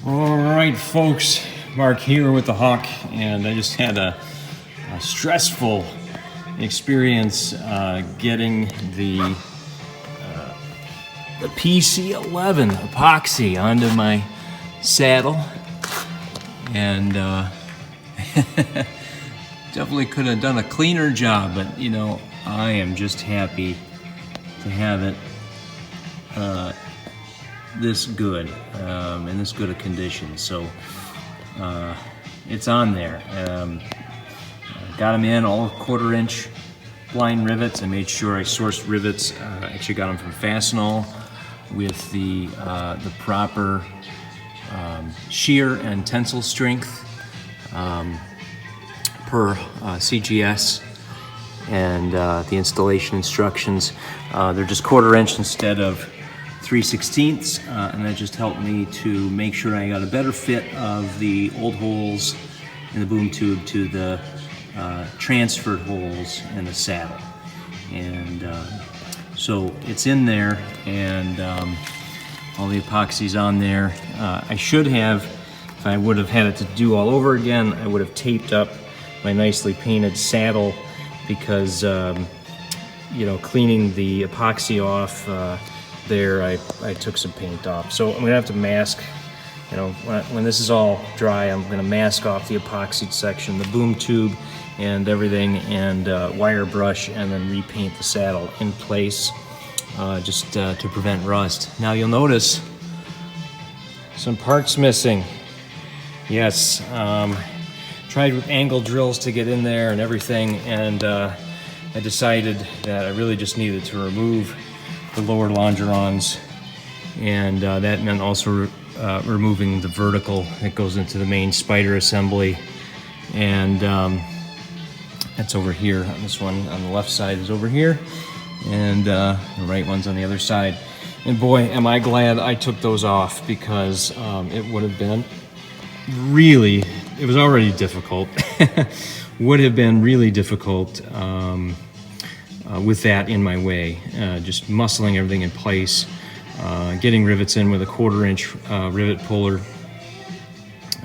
All right, folks, Mark here with the Hawk, and I just had a stressful experience getting the PC11 epoxy onto my saddle, and definitely could have done a cleaner job, but you know, I am just happy to have it this good, in this good a condition. So it's on there. Got them in all 1/4 inch blind rivets. I made sure I sourced rivets. Actually got them from Fastenal with the proper shear and tensile strength per CGS, and the installation instructions. They're just 1/4 inch instead of 3/16, and that just helped me to make sure I got a better fit of the old holes in the boom tube to the transferred holes in the saddle. And so it's in there, and all the epoxy's on there. I should have, if I would have had it to do all over again, I would have taped up my nicely painted saddle, because you know, cleaning the epoxy off there, I took some paint off. So I'm gonna have to mask, you know, when this is all dry, I'm gonna mask off the epoxied section, the boom tube and everything, and wire brush, and then repaint the saddle in place, just to prevent rust. Now you'll notice some parts missing. Yes, tried with angle drills to get in there and everything, and I decided that I really just needed to remove the lower longerons, and that meant also removing the vertical that goes into the main spider assembly, and that's over here. This one on the left side is over here, and the right one's on the other side. And boy, am I glad I took those off, because it would have been really, it was already difficult, would have been really difficult with that in my way, just muscling everything in place, getting rivets in with a 1/4 inch rivet puller.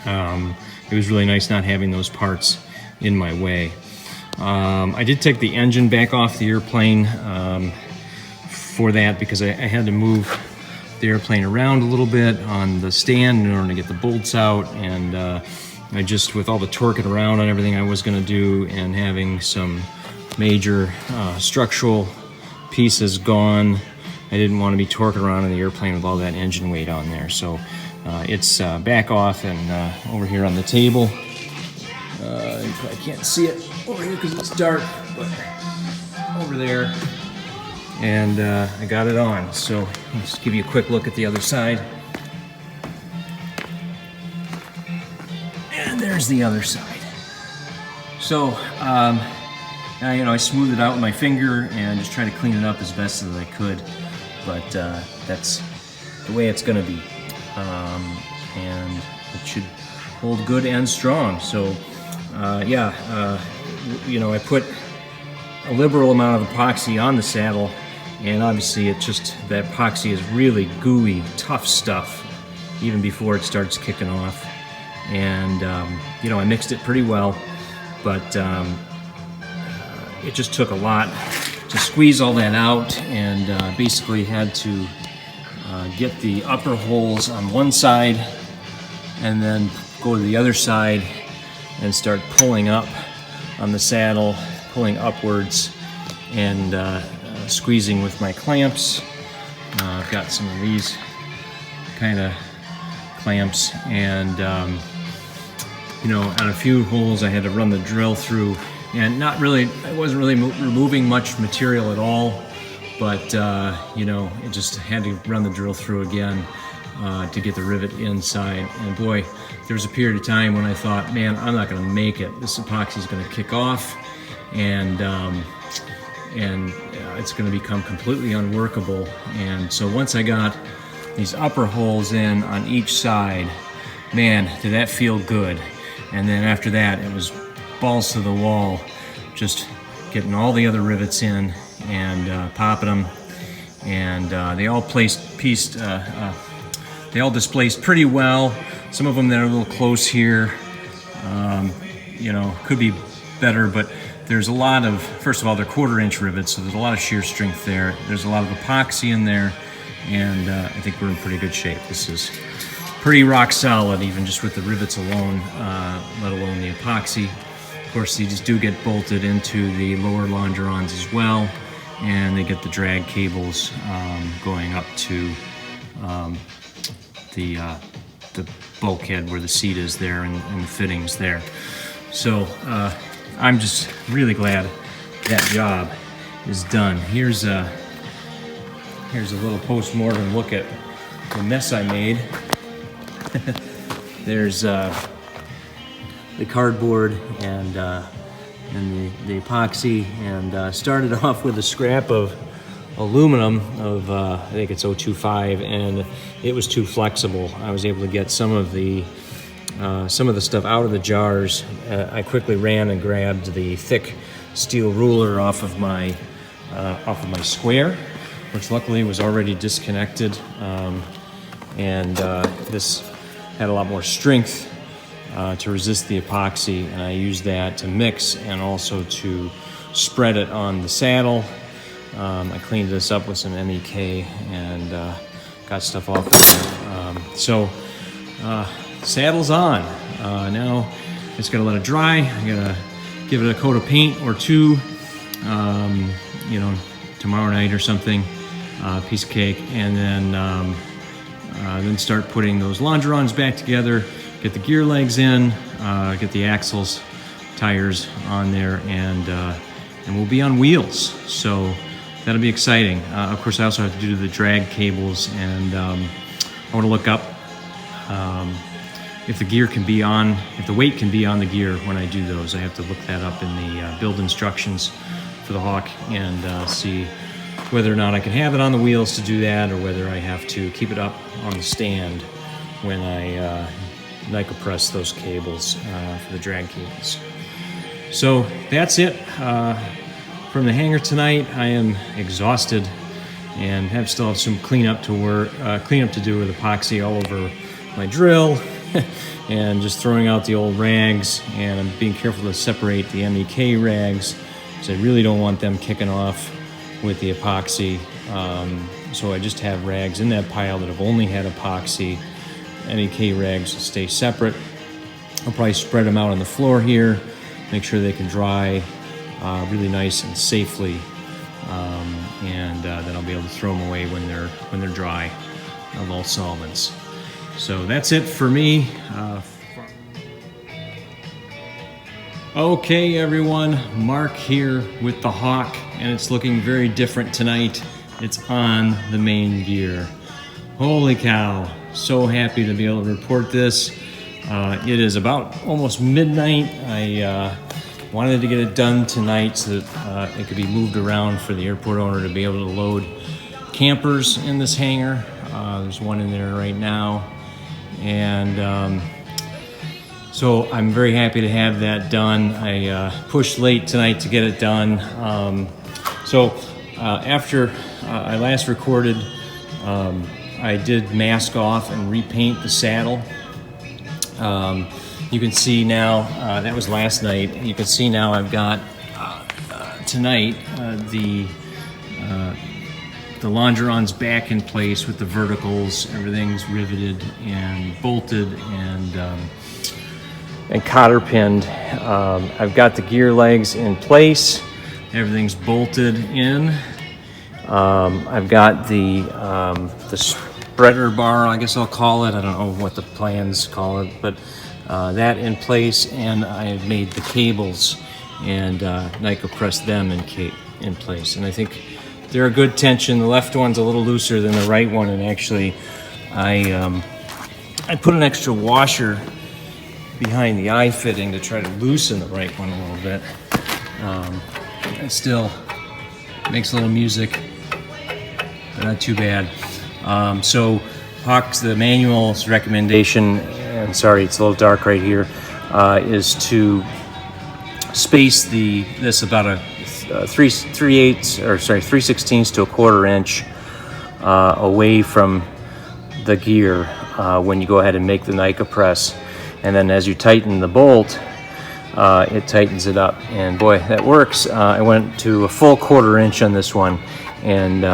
It was really nice not having those parts in my way. I did take the engine back off the airplane for that, because I had to move the airplane around a little bit on the stand in order to get the bolts out, and I just, with all the torquing around on everything I was going to do, and having some major structural pieces gone, I didn't want to be torquing around in the airplane with all that engine weight on there. So it's back off and over here on the table. You probably can't see it over here because it's dark, but over there. And I got it on. So let's just give you a quick look at the other side. And there's the other side. So now, you know, I smoothed it out with my finger and just tried to clean it up as best as I could, but that's the way it's going to be, and it should hold good and strong. So you know, I put a liberal amount of epoxy on the saddle, and obviously it just, that epoxy is really gooey, tough stuff even before it starts kicking off. And you know, I mixed it pretty well, but it just took a lot to squeeze all that out, and basically had to get the upper holes on one side and then go to the other side and start pulling up on the saddle, pulling upwards, and squeezing with my clamps. I've got some of these kind of clamps, and you know, on a few holes I had to run the drill through, and not really, I wasn't really removing much material at all, but you know, it just had to run the drill through again to get the rivet inside. And boy, there was a period of time when I thought, man, I'm not going to make it. This epoxy is going to kick off, and it's going to become completely unworkable. And so once I got these upper holes in on each side, man, did that feel good. And then after that, it was balls to the wall, just getting all the other rivets in and popping them, and they all pieced they all displaced pretty well. Some of them that are a little close here, you know, could be better, but there's a lot of, first of all, they're 1/4-inch rivets, so there's a lot of shear strength there. There's a lot of epoxy in there, and I think we're in pretty good shape. This is pretty rock solid, even just with the rivets alone, let alone the epoxy. Of course, these do get bolted into the lower longerons as well, and they get the drag cables going up to the bulkhead where the seat is there, and the fittings there. So I'm just really glad that job is done. Here's a little post-mortem look at the mess I made. There's the cardboard and the epoxy, and started off with a scrap of aluminum of I think it's 025, and it was too flexible. I was able to get some of the stuff out of the jars. I quickly ran and grabbed the thick steel ruler off of my square, which luckily was already disconnected, and this had a lot more strength to resist the epoxy, and I used that to mix and also to spread it on the saddle. I cleaned this up with some MEK and got stuff off of there. So saddle's on. Now just gotta let it dry. I gotta give it a coat of paint or two, you know, tomorrow night or something, piece of cake, and then start putting those longerons back together, get the gear legs in, get the axles, tires on there, and we'll be on wheels. So that'll be exciting. Of course, I also have to do the drag cables, and I want to look up if the gear can be on, if the weight can be on the gear when I do those. I have to look that up in the build instructions for the Hawk, and see whether or not I can have it on the wheels to do that, or whether I have to keep it up on the stand when I Nickel press those cables for the drag cables. So that's it from the hangar tonight. I am exhausted and still have some cleanup to do with epoxy all over my drill, and just throwing out the old rags, and I'm being careful to separate the MEK rags, because I really don't want them kicking off with the epoxy. So I just have rags in that pile that have only had epoxy. MEK rags will stay separate. I'll probably spread them out on the floor here, make sure they can dry really nice and safely, and then I'll be able to throw them away when they're dry of all solvents. So that's it for me. Okay, everyone, Mark here with the Hawk, and it's looking very different tonight. It's on the main gear. Holy cow, so happy to be able to report this. It is about almost midnight. I wanted to get it done tonight so that it could be moved around for the airport owner to be able to load campers in this hangar. There's one in there right now, and so I'm very happy to have that done. I pushed late tonight to get it done. After I last recorded, I did mask off and repaint the saddle. You can see now, that was last night. You can see now I've got tonight the longerons back in place with the verticals. Everything's riveted and bolted and cotter pinned. I've got the gear legs in place. Everything's bolted in. I've got the spreader bar, I guess I'll call it. I don't know what the plans call it, but that in place, and I have made the cables and Nickel pressed them in place. And I think they're a good tension. The left one's a little looser than the right one, and actually I put an extra washer behind the eye fitting to try to loosen the right one a little bit. It still makes a little music, but not too bad. So Hawk's, the manual's recommendation, and sorry it's a little dark right here, is to space this about a 3/16 to a 1/4 inch away from the gear. when you go ahead and make the NICA press. And then as you tighten the bolt, it tightens it up. And boy, that works. I went to a full 1/4 inch on this one, and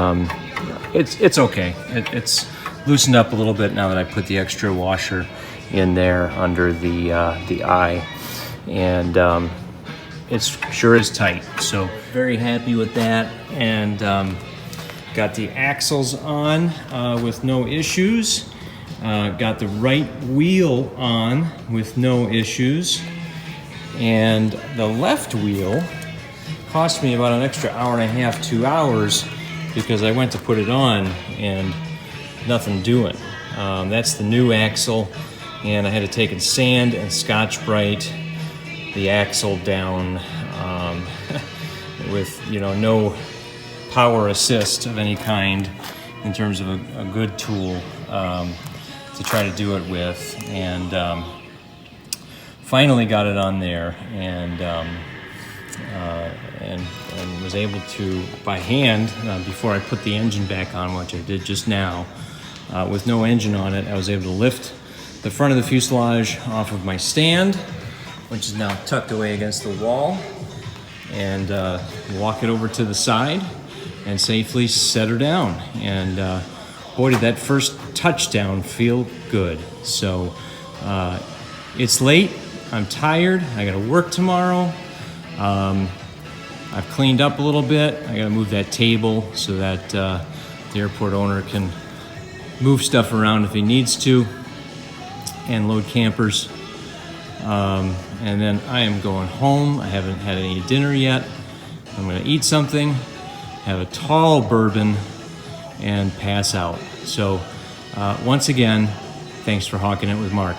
it's okay. It's loosened up a little bit now that I put the extra washer in there under the eye, and it sure is tight. So very happy with that, and got the axles on with no issues. Got the right wheel on with no issues, and the left wheel cost me about an extra 1.5 to 2 hours because I went to put it on and nothing doing. That's the new axle, and I had to take and sand and Scotch-Brite the axle down with, you know, no power assist of any kind in terms of a good tool to try to do it with, and finally got it on there, and was able to, by hand, before I put the engine back on, which I did just now, with no engine on it, I was able to lift the front of the fuselage off of my stand, which is now tucked away against the wall, and walk it over to the side and safely set her down. And boy, did that first touchdown feel good. So it's late, I'm tired, I gotta work tomorrow. I've cleaned up a little bit. I gotta move that table so that the airport owner can move stuff around if he needs to and load campers. And then I am going home. I haven't had any dinner yet. I'm gonna eat something, have a tall bourbon, and pass out. So once again, thanks for hawking it with Mark.